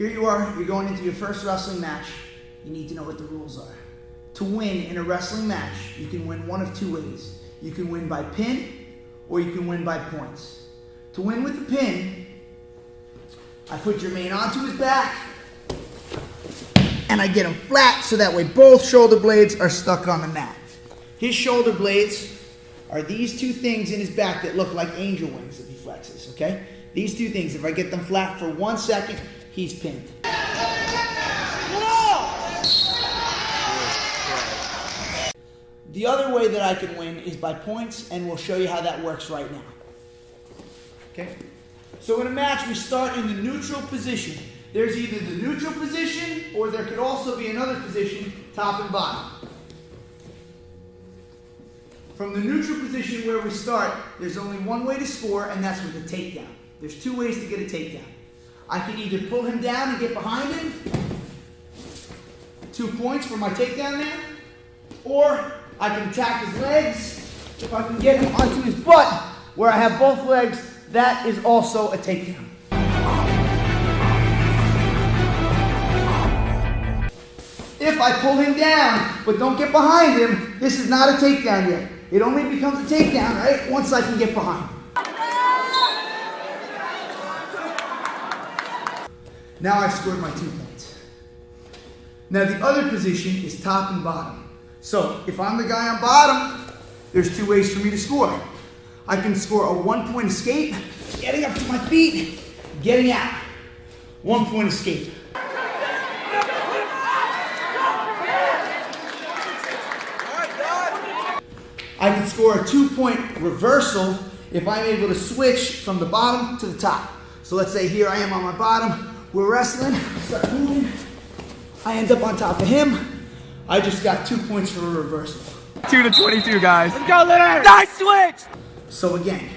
here you are, you're going into your first wrestling match. You need to know what the rules are. To win in a wrestling match, you can win one of two ways. You can win by pin, or you can win by points. To win with the pin, I put Jermaine onto his back, and I get him flat so that way both shoulder blades are stuck on the mat. His shoulder blades are these two things in his back that look like angel wings if he flexes, okay? These two things, if I get them flat for 1 second, he's pinned. The other way that I can win is by points, and we'll show you how that works right now. Okay? So in a match, we start in the neutral position. There's either the neutral position, or there could also be another position, top and bottom. From the neutral position where we start, there's only one way to score, and that's with a takedown. There's two ways to get a takedown. I can either pull him down and get behind him, 2 points for my takedown there, or I can attack his legs. If I can get him onto his butt, where I have both legs, that is also a takedown. If I pull him down, but don't get behind him, this is not a takedown yet. It only becomes a takedown, right, once I can get behind him. Now I've scored my 2 points. Now the other position is top and bottom. So if I'm the guy on bottom, there's 2 ways for me to score. I can score a 1-point escape, getting up to my feet, getting out. 1 point escape. I can score a 2-point reversal if I'm able to switch from the bottom to the top. So let's say here I am on my bottom, we're wrestling, start moving, I end up on top of him, I just got 2 points for a reversal. 2-22, guys. Let's go, Leonard! Nice switch! So again,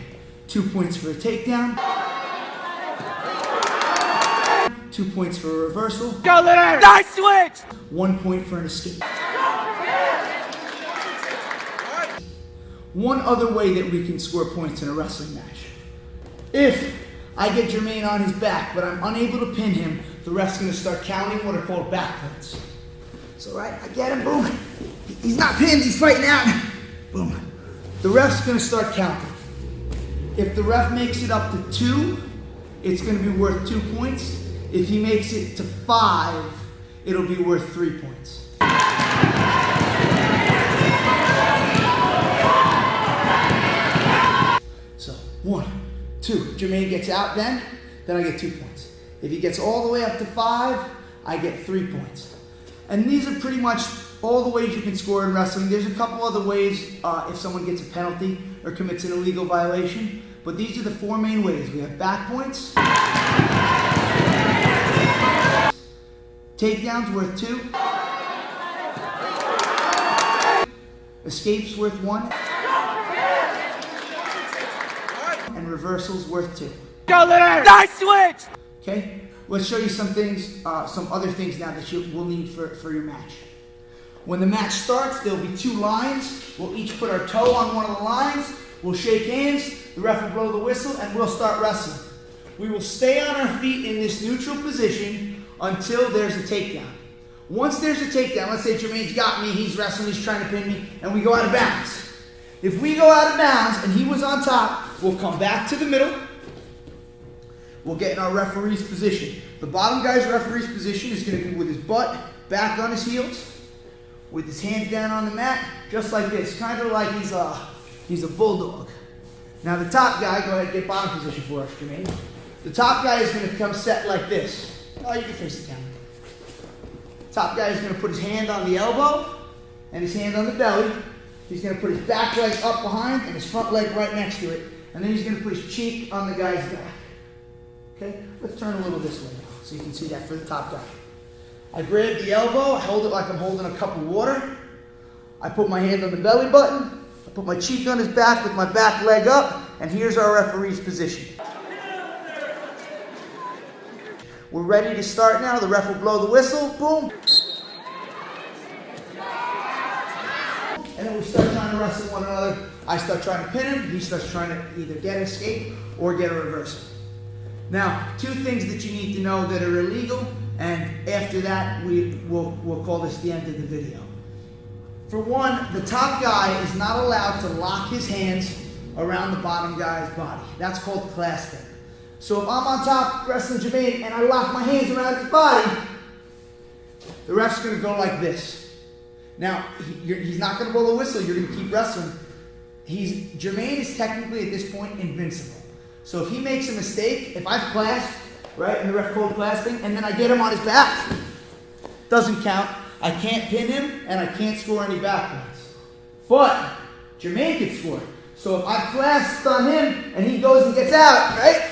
2 points for a takedown, 2 points for a reversal. Go, Leonard! Nice switch! 1 point for an escape. One other way that we can score points in a wrestling match. If I get Jermaine on his back, but I'm unable to pin him, the ref's gonna start counting what are called back points. So right, I get him, boom. He's not pinned, he's fighting out. Boom. The ref's gonna start counting. If the ref makes it up to 2, it's gonna be worth 2 points. If he makes it to 5, it'll be worth 3 points. So 1, 2, Jermaine gets out then I get 2 points. If he gets all the way up to 5, I get 3 points. And these are pretty much all the ways you can score in wrestling. There's a couple other ways if someone gets a penalty or commits an illegal violation, but these are the 4 main ways. We have back points, takedowns worth 2, escapes worth 1, and reversals worth 2. Go, Leonard! Nice switch! Okay, let's show you some things, some other things now that you will need for your match. When the match starts, there'll be 2 lines. We'll each put our toe on one of the lines. We'll shake hands. The ref will blow the whistle, and we'll start wrestling. We will stay on our feet in this neutral position until there's a takedown. Once there's a takedown, let's say Jermaine's got me, he's wrestling, he's trying to pin me, and we go out of bounds. If we go out of bounds and he was on top, we'll come back to the middle. We'll get in our referee's position. The bottom guy's referee's position is going to be with his butt back on his heels, with his hands down on the mat, just like this, kind of like he's a bulldog. Now the top guy, go ahead and get bottom position for us, Jermaine. The top guy is going to come set like this. Oh, you can face the camera. Top guy is going to put his hand on the elbow and his hand on the belly. He's going to put his back leg up behind and his front leg right next to it. And then he's going to put his cheek on the guy's back. Okay, let's turn a little this way now so you can see that for the top guy. I grab the elbow, I hold it like I'm holding a cup of water. I put my hand on the belly button. I put my cheek on his back with my back leg up. And here's our referee's position. We're ready to start now. The ref will blow the whistle. Boom. And then we start trying to wrestle one another. I start trying to pin him. He starts trying to either get an escape or get a reversal. Now, two things that you need to know that are illegal, and after that, we'll call this the end of the video. For one, the top guy is not allowed to lock his hands around the bottom guy's body. That's called clasping. So if I'm on top wrestling Jermaine and I lock my hands around his body, the ref's going to go like this. Now, he's not going to blow the whistle. You're going to keep wrestling. Jermaine is technically at this point invincible. So if he makes a mistake, if I've clasped, right, and the ref called clasping, and then I get him on his back, doesn't count. I can't pin him, and I can't score any back points. But Jermaine can score. So if I've clasped on him, and he goes and gets out, right?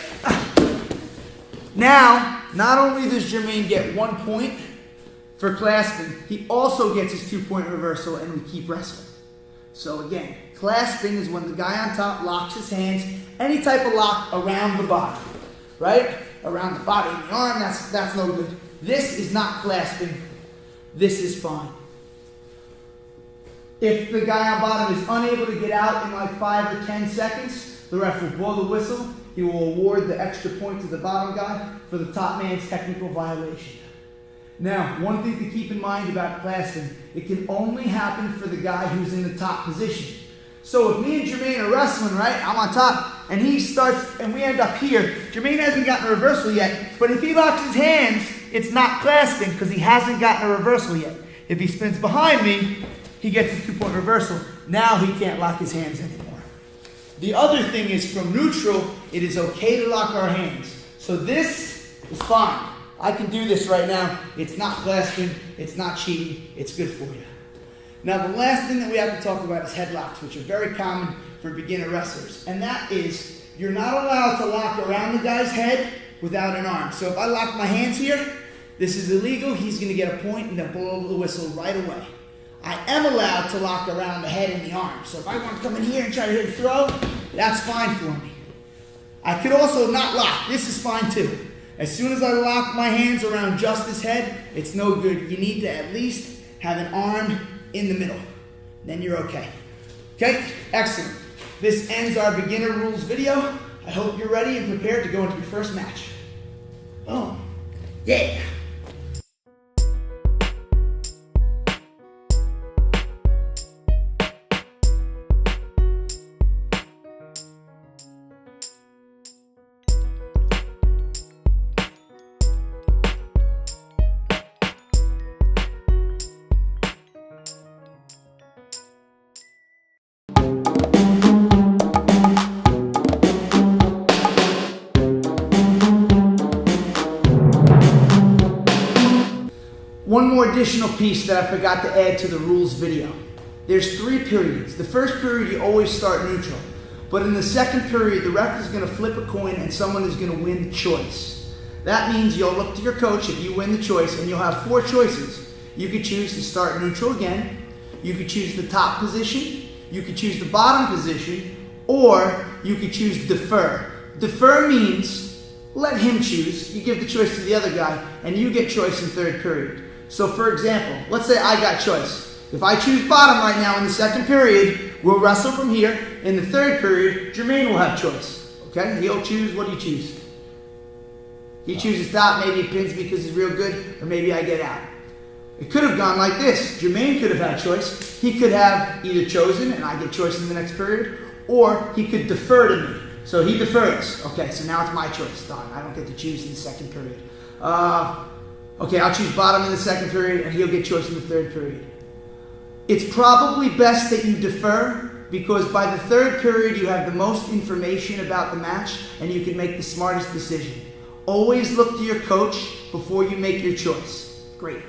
Now, not only does Jermaine get 1 point for clasping, he also gets his 2-point reversal, and we keep wrestling. So again, clasping is when the guy on top locks his hands, any type of lock around the body, right? Around the body and the arm, that's no good. This is not clasping. This is fine. If the guy on bottom is unable to get out in like 5 or 10 seconds, the ref will blow the whistle. He will award the extra point to the bottom guy for the top man's technical violation. Now, one thing to keep in mind about clasping, it can only happen for the guy who's in the top position. So if me and Jermaine are wrestling, right, I'm on top, and he starts, and we end up here, Jermaine hasn't gotten a reversal yet, but if he locks his hands, it's not clasping because he hasn't gotten a reversal yet. If he spins behind me, he gets his 2-point reversal. Now he can't lock his hands anymore. The other thing is from neutral, it is okay to lock our hands. So this is fine. I can do this right now. It's not clasping, it's not cheating, it's good for you. Now the last thing that we have to talk about is headlocks, which are very common for beginner wrestlers. And that is, you're not allowed to lock around the guy's head without an arm. So if I lock my hands here, this is illegal. He's going to get a point and then blow the whistle right away. I am allowed to lock around the head and the arm. So if I want to come in here and try to hit a throw, that's fine for me. I could also not lock. This is fine too. As soon as I lock my hands around just his head, it's no good. You need to at least have an arm in the middle. Then you're okay. Okay? Excellent. This ends our beginner rules video. I hope you're ready and prepared to go into your first match. Oh, yeah. One more additional piece that I forgot to add to the rules video. There's 3 periods. The first period you always start neutral. But in the second period, the ref is going to flip a coin and someone is going to win choice. That means you'll look to your coach if you win the choice and you'll have 4 choices. You could choose to start neutral again. You could choose the top position. You could choose the bottom position. Or you could choose defer. Defer means let him choose. You give the choice to the other guy and you get choice in third period. So for example, let's say I got choice. If I choose bottom right now in the second period, we'll wrestle from here. In the third period, Jermaine will have choice. Okay? He'll choose. What do you choose? He chooses top. Maybe he pins me because he's real good, or maybe I get out. It could have gone like this. Jermaine could have had choice. He could have either chosen, and I get choice in the next period, or he could defer to me. So he defers. Okay, so now it's my choice. Darn, I don't get to choose in the second period. Okay, I'll choose bottom in the second period, and he'll get choice in the third period. It's probably best that you defer, because by the third period, you have the most information about the match, and you can make the smartest decision. Always look to your coach before you make your choice. Great.